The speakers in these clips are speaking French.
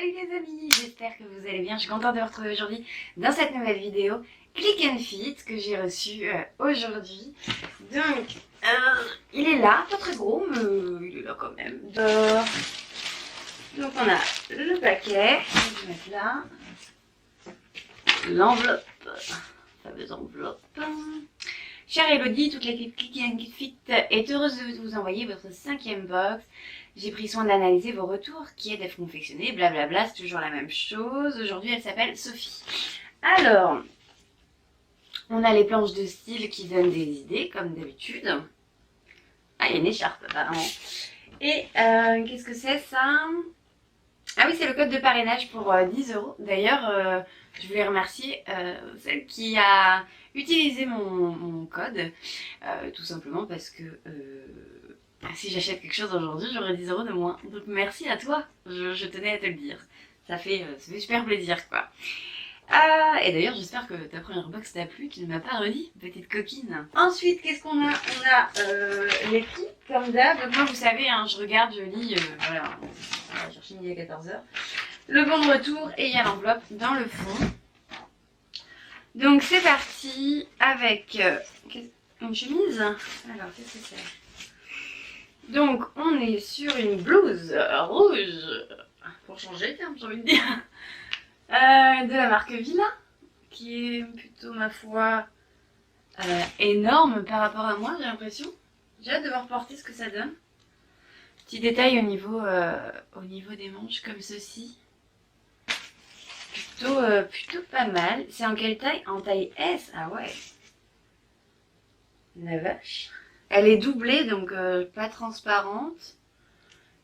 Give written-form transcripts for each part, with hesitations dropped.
Salut les amis, j'espère que vous allez bien. Je suis contente de vous retrouver aujourd'hui dans cette nouvelle vidéo Click and Fit que j'ai reçue aujourd'hui. Donc, il est là, pas très gros, mais il est là quand même. Donc on a le paquet, je vais mettre là, l'enveloppe, fameuse enveloppe. Chère Elodie, toute l'équipe Click and Fit est heureuse de vous envoyer votre 5e box. J'ai pris soin d'analyser vos retours qui aident à confectionner, blablabla, c'est toujours la même chose. Aujourd'hui, elle s'appelle Sophie. Alors, on a les planches de style qui donnent des idées, comme d'habitude. Ah, il y a une écharpe apparemment. Et qu'est-ce que c'est ça? Ah oui, c'est le code de parrainage pour 10 €. D'ailleurs, je voulais remercier celle qui a utilisé mon code, tout simplement parce que si j'achète quelque chose aujourd'hui, j'aurai 10 € de moins. Donc merci à toi, je tenais à te le dire. Ça fait super plaisir, quoi. Et d'ailleurs, j'espère que ta première box t'a plu, tu ne m'as pas redit, petite coquine. Ensuite, qu'est-ce qu'on a? On a les prix, comme d'hab. Moi, vous savez, hein, je regarde, je lis, voilà, on va chercher midi à 14 h. Le bon de retour, et il y a l'enveloppe dans le fond. Donc, c'est parti avec une chemise. Alors, qu'est-ce que c'est? Donc, on est sur une blouse rouge, pour changer, j'ai envie de dire, de la marque Villa, qui est plutôt, ma foi, énorme par rapport à moi, j'ai l'impression. J'ai hâte de voir porter ce que ça donne. Petit détail au niveau des manches, comme ceci. Plutôt pas mal. C'est en quelle taille? En taille S? Ah ouais. La vache. Elle est doublée, donc pas transparente.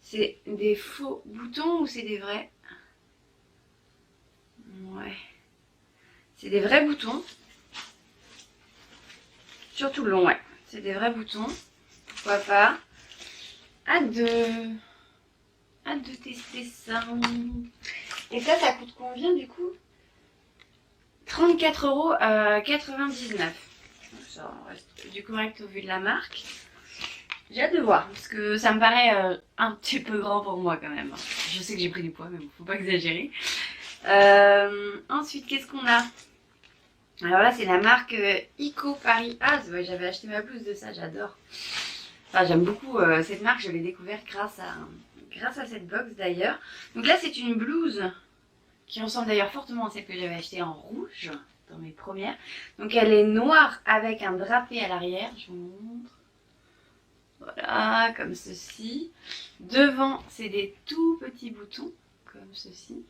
C'est des faux boutons ou c'est des vrais? Ouais. C'est des vrais boutons. Surtout le long, ouais. C'est des vrais boutons. Pourquoi pas. Hâte de tester ça. Et ça coûte combien du coup? 34,99 €. Ça reste du correct au vu de la marque. J'ai hâte de voir, parce que ça me paraît un petit peu grand pour moi quand même. Je sais que j'ai pris du poids, mais bon, faut pas exagérer. Ensuite, qu'est-ce qu'on a? Alors là, c'est la marque Ico Paris. Ah, ouais, j'avais acheté ma blouse de ça, j'adore. Enfin, j'aime beaucoup cette marque, je l'ai découverte grâce à cette box d'ailleurs. Donc là, c'est une blouse qui ressemble d'ailleurs fortement à celle que j'avais achetée en rouge dans mes premières. Donc elle est noire avec un drapé à l'arrière, je vous montre. Voilà, comme ceci. Devant, c'est des tout petits boutons, comme ceci.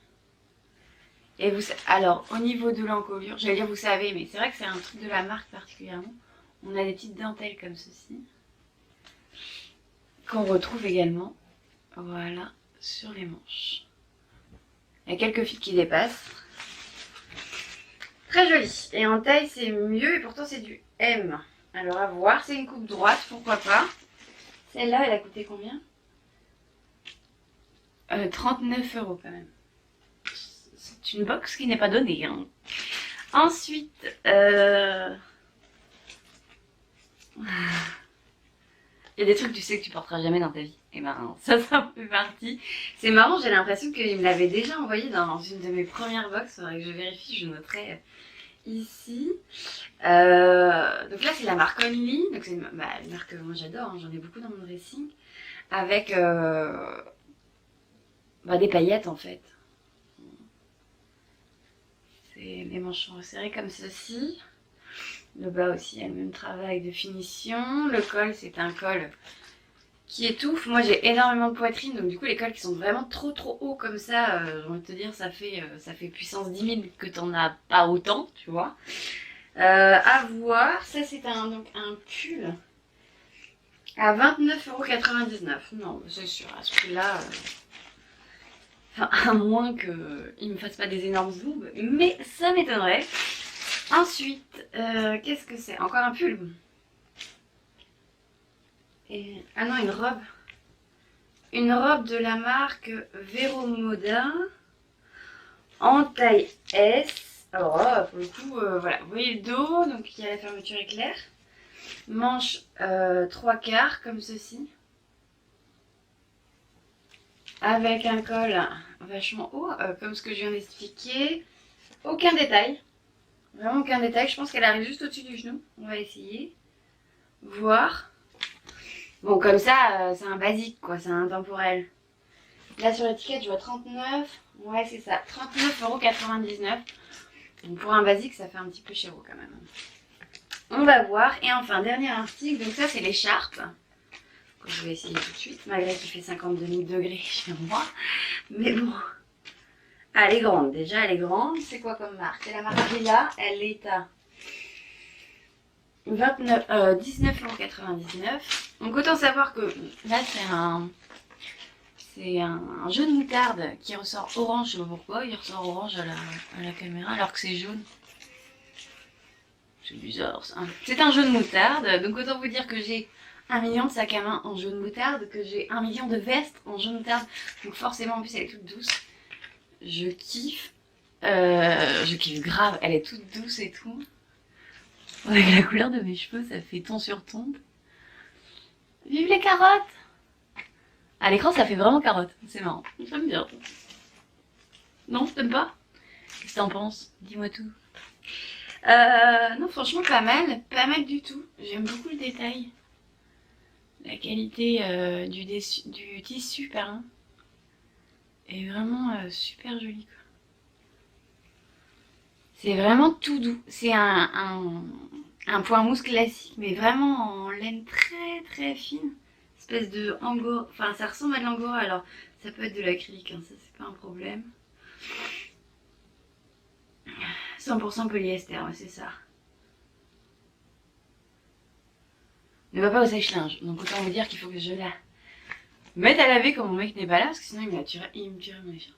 Et alors, au niveau de l'encolure, j'allais dire vous savez, mais c'est vrai que c'est un truc de la marque particulièrement. On a des petites dentelles comme ceci, qu'on retrouve également, voilà, sur les manches. Il y a quelques fils qui dépassent. Très joli. Et en taille, c'est mieux, et pourtant c'est du M. Alors à voir, c'est une coupe droite, pourquoi pas. Celle-là, elle a coûté combien? 39 € quand même. C'est une box qui n'est pas donnée, hein. Ensuite, il y a des trucs tu sais que tu porteras jamais dans ta vie. Et ben ça en fait partie. C'est marrant, j'ai l'impression qu'il me l'avait déjà envoyé dans une de mes premières box. Faudrait que je vérifie, je noterai ici. Donc là c'est la marque Only. Donc c'est une marque que moi j'adore, hein, j'en ai beaucoup dans mon dressing. Avec des paillettes en fait. Les manches sont resserrées comme ceci. Le bas aussi a le même travail de finition. Le col, c'est un col qui étouffe. Moi, j'ai énormément de poitrine, donc du coup, les cols qui sont vraiment trop hauts comme ça, j'ai envie de te dire, ça fait puissance 10 000 que t'en as pas autant, tu vois. À voir. Ça, c'est donc un pull à 29,99 €. Non, c'est sûr, à ce prix-là... à moins qu'il ne me fasse pas des énormes boobs, mais ça m'étonnerait. Ensuite, qu'est-ce que c'est? Encore un pull. Ah non, une robe. Une robe de la marque Vero Moda en taille S. Alors là, pour le coup, voilà, vous voyez le dos, donc il y a la fermeture éclair. Manche 3/4 comme ceci. Avec un col vachement haut, comme ce que je viens d'expliquer. Aucun détail. Vraiment aucun détail. Je pense qu'elle arrive juste au-dessus du genou. On va essayer. Voir. Bon, comme ça, c'est un basique, quoi. C'est un temporel. Là, sur l'étiquette, je vois 39. Ouais, c'est ça. 39,99 €. Donc, pour un basique, ça fait un petit peu cher quand même. On va voir. Et enfin, dernier article. Donc, ça, c'est l'écharpe. Je vais essayer tout de suite, malgré qu'il fait 52 000 degrés chez moi. Mais bon. Ah, elle est grande. Déjà, elle est grande. C'est quoi comme marque? C'est la marque Villa. Elle est à 19,99 €. Donc, autant savoir que là, c'est un jaune moutarde qui ressort orange. Je sais pas pourquoi. Il ressort orange à la caméra alors que c'est jaune. C'est bizarre ça. C'est un jaune moutarde. Donc, autant vous dire que j'ai 1 million de sacs à main en jaune moutarde, que j'ai 1 million de vestes en jaune moutarde. Donc forcément, en plus, elle est toute douce. Je kiffe. Je kiffe grave. Elle est toute douce et tout. Avec la couleur de mes cheveux, ça fait ton sur ton. Vive les carottes! À l'écran, ça fait vraiment carotte. C'est marrant. J'aime bien. Non, t'aimes pas? Qu'est-ce que t'en penses? Dis-moi tout. Non, franchement, pas mal. Pas mal du tout. J'aime beaucoup le détail. La qualité du tissu, pardon, est vraiment super jolie. C'est vraiment tout doux. C'est un point mousse classique, mais vraiment en laine très très fine. Espèce de angora. Enfin, ça ressemble à de l'angora. Alors, ça peut être de l'acrylique, hein, ça c'est pas un problème. 100% polyester, ouais, c'est ça. Ne va pas au sèche-linge, donc autant vous dire qu'il faut que je la mette à laver quand mon mec n'est pas là, parce que sinon il me tirait mon écharpe.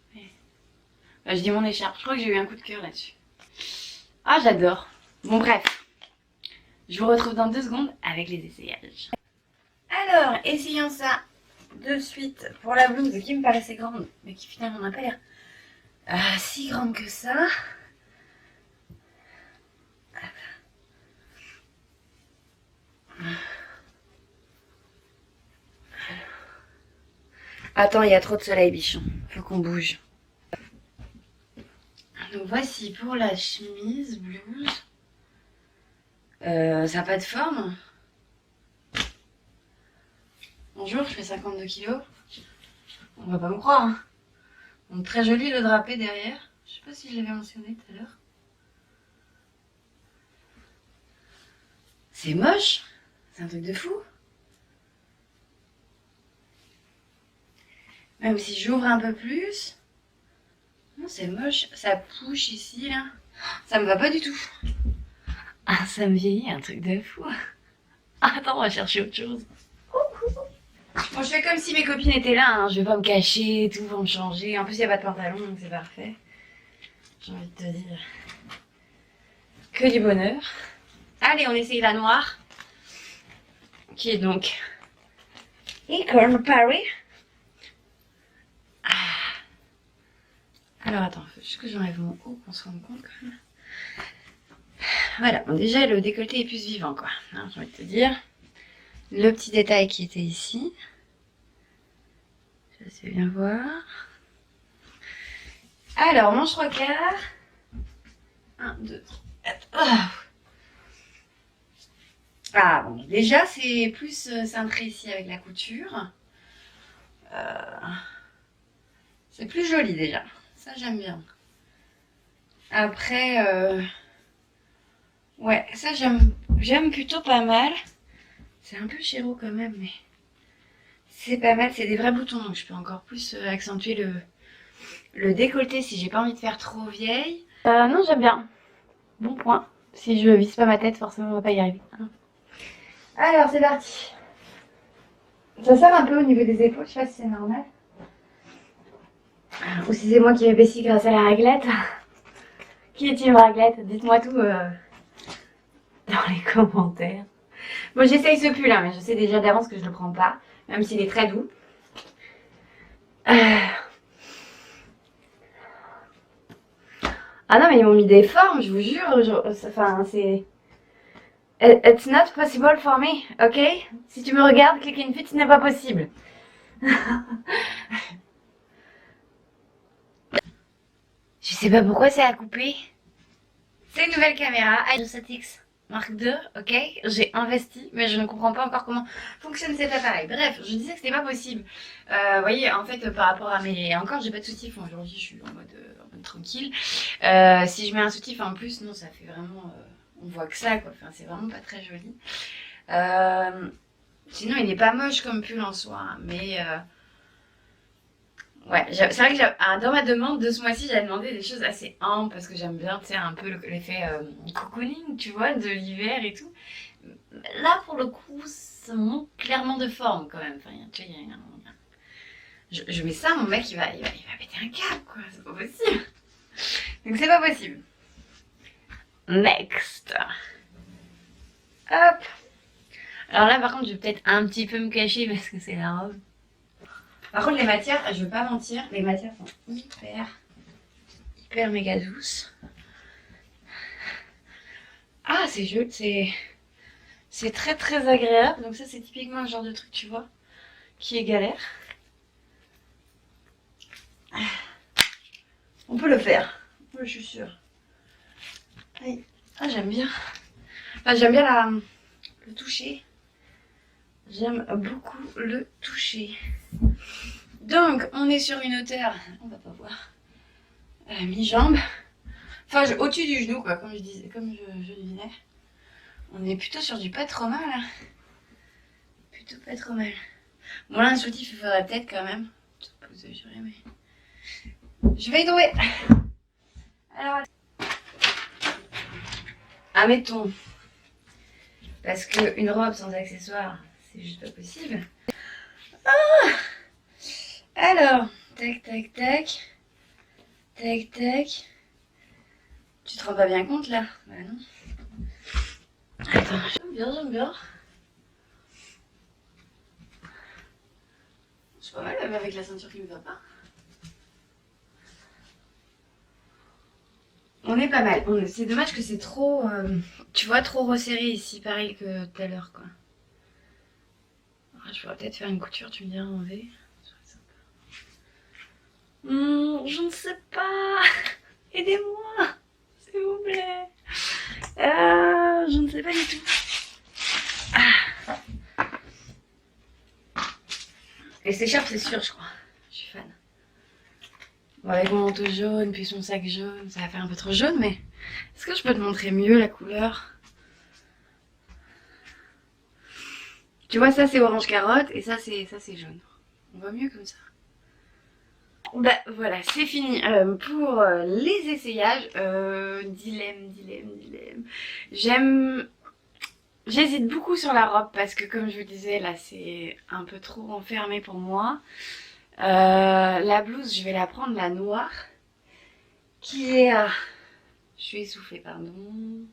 Enfin, je dis mon écharpe, je crois que j'ai eu un coup de cœur là-dessus. Ah, j'adore. Bon, bref, je vous retrouve dans 2 secondes avec les essayages. Alors, essayons ça de suite pour la blouse qui me paraissait grande, mais qui finalement n'a pas l'air si grande que ça. Attends, il y a trop de soleil, bichon. Faut qu'on bouge. Donc voici pour la chemise, blouse. Ça n'a pas de forme. Bonjour, je fais 52 kilos. On va pas me croire. Hein. Donc très joli le drapé derrière. Je sais pas si je l'avais mentionné tout à l'heure. C'est moche. C'est un truc de fou. Même si j'ouvre un peu plus. Non, c'est moche. Ça push ici, là. Ça me va pas du tout. Ah, ça me vieillit, un truc de fou. Attends, on va chercher autre chose. Bon, je fais comme si mes copines étaient là. Hein. Je vais pas me cacher, tout va me changer. En plus, il n'y a pas de pantalon, donc c'est parfait. J'ai envie de te dire que du bonheur. Allez, on essaye la noire. Qui est donc Acorn Paris. Alors attends, faut juste que j'enlève mon haut qu'on se rende compte quand même. Voilà, bon, déjà le décolleté est plus vivant quoi, hein, j'ai envie de te dire. Le petit détail qui était ici. Je sais bien voir. Alors, manche 3/4. 1, 2, 3, 4. Ah bon, déjà c'est plus cintré ici avec la couture. C'est plus joli déjà. Ça j'aime bien. Après, ouais, ça j'aime plutôt pas mal. C'est un peu chéro quand même, mais c'est pas mal. C'est des vrais boutons, donc je peux encore plus accentuer le décolleté si j'ai pas envie de faire trop vieille. Non, j'aime bien. Bon point. Si je visse pas ma tête, forcément on va pas y arriver. Alors c'est parti. Ça serre un peu au niveau des épaules, je sais pas si c'est normal. Ou si c'est moi qui m'épaissis grâce à la réglette. Qui est team réglette? Dites-moi tout dans les commentaires. Bon, j'essaye ce pull, hein, mais je sais déjà d'avance que je le prends pas, même s'il est très doux. Ah non, mais ils m'ont mis des formes, je vous jure. Enfin, c'est... It's not possible for me, ok? Si tu me regardes, click in fit, ce n'est pas possible. Je sais pas pourquoi ça a coupé. C'est une nouvelle caméra, A7X Mark II, ok. J'ai investi, mais je ne comprends pas encore comment fonctionne cet appareil. Bref, je disais que c'était pas possible. Vous voyez, en fait, par rapport à mes... Encore, j'ai pas de soutif. Aujourd'hui, je suis en mode tranquille. Si je mets un soutif en plus, non, ça fait vraiment... on voit que ça, quoi. Enfin, c'est vraiment pas très joli. Sinon, il n'est pas moche comme pull en soi, hein, mais... Ouais, c'est vrai que dans ma demande de ce mois-ci, j'avais demandé des choses assez amples parce que j'aime bien, tu sais, un peu l'effet cocooning, tu vois, de l'hiver et tout. Là, pour le coup, ça manque clairement de forme quand même. Enfin, tu vois, je mets ça, mon mec, il va péter un câble, quoi. C'est pas possible. Donc, c'est pas possible. Next. Hop. Alors là, par contre, je vais peut-être un petit peu me cacher parce que c'est la robe. Par contre, les matières, je veux pas mentir, les matières sont hyper méga douces. Ah, c'est joli, c'est très très agréable. Donc ça, c'est typiquement le genre de truc, tu vois, qui est galère. On peut le faire, je suis sûre. Ah, j'aime bien. Enfin, j'aime bien le toucher. J'aime beaucoup le toucher. Donc, on est sur une hauteur, on va pas voir, mi-jambe. Enfin, au-dessus du genou, quoi, comme je disais, comme je disais. On est plutôt sur du pas trop mal. Hein. Plutôt pas trop mal. Bon, là, un soutif, il faudrait peut-être quand même. Je sais pas vous assurer, mais... Je vais y trouver. Alors, admettons. Parce qu'une robe sans accessoires, c'est juste pas possible. Ah! Alors, tac, tac, tac. Tac, tac. Tu te rends pas bien compte, là? Bah non. Attends, j'aime bien. C'est pas mal, même avec la ceinture qui me va pas. On est pas mal. C'est dommage que c'est trop, tu vois, trop resserré ici, pareil que tout à l'heure, quoi. Alors, je pourrais peut-être faire une couture, tu me diras en V. Je ne sais pas. Aidez-moi, s'il vous plaît. Je ne sais pas du tout. Et cette écharpe, c'est sûr, je crois. Je suis fan. Bon, avec mon manteau jaune, puis son sac jaune, ça va faire un peu trop jaune, mais est-ce que je peux te montrer mieux la couleur? Tu vois, ça c'est orange carotte et ça c'est jaune. On voit mieux comme ça. Bah voilà, c'est fini pour les essayages. Dilemme. J'hésite beaucoup sur la robe parce que comme je vous disais, là c'est un peu trop enfermé pour moi. La blouse, je vais la prendre, la noire, qui est à... Je suis essoufflée, pardon.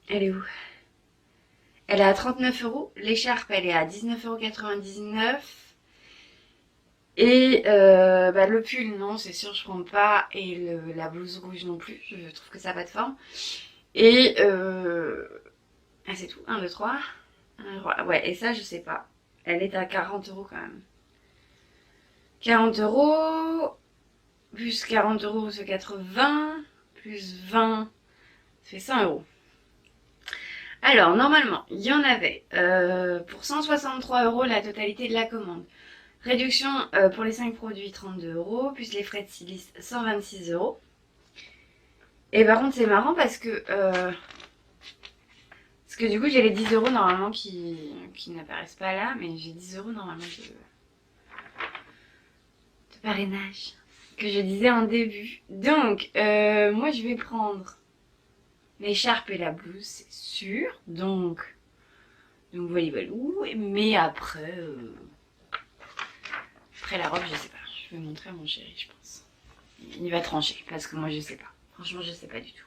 Elle est où? Elle est à 39 €. L'écharpe, elle est à 19,99 €. Et bah, le pull, non, c'est sûr, je prends pas. Et la blouse rouge non plus. Je trouve que ça n'a pas de forme. Et ah, c'est tout. 1, 2, 3. Ouais, et ça, je sais pas. Elle est à 40 € quand même. 40 €. Plus 40 €, c'est 80. Plus 20, ça fait 100 €. Alors, normalement, il y en avait pour 163 € la totalité de la commande. Réduction pour les 5 produits, 32 €, plus les frais de styliste, 126 €. Et par contre, c'est marrant parce que du coup, j'ai les 10 € normalement qui n'apparaissent pas là, mais j'ai 10 € normalement de parrainage que je disais en début. Donc, moi, je vais prendre l'écharpe et la blouse, c'est sûr. Donc voilà, mais après la robe, je sais pas. Je vais montrer à mon chéri, je pense. Il va trancher parce que moi, je sais pas. Franchement, je sais pas du tout.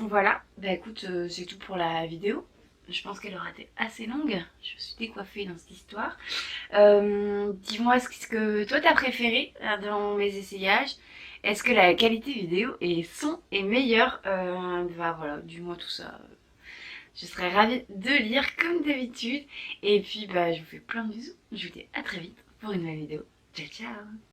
Voilà. Bah écoute, c'est tout pour la vidéo. Je pense qu'elle aura été assez longue. Je suis décoiffée dans cette histoire. Dis-moi ce que toi t'as préféré dans mes essayages. Est-ce que la qualité vidéo et son est meilleure? Bah voilà, dis-moi tout ça. Je serais ravie de lire comme d'habitude. Et puis bah je vous fais plein de bisous. Je vous dis à très vite pour une nouvelle vidéo. Ciao ciao.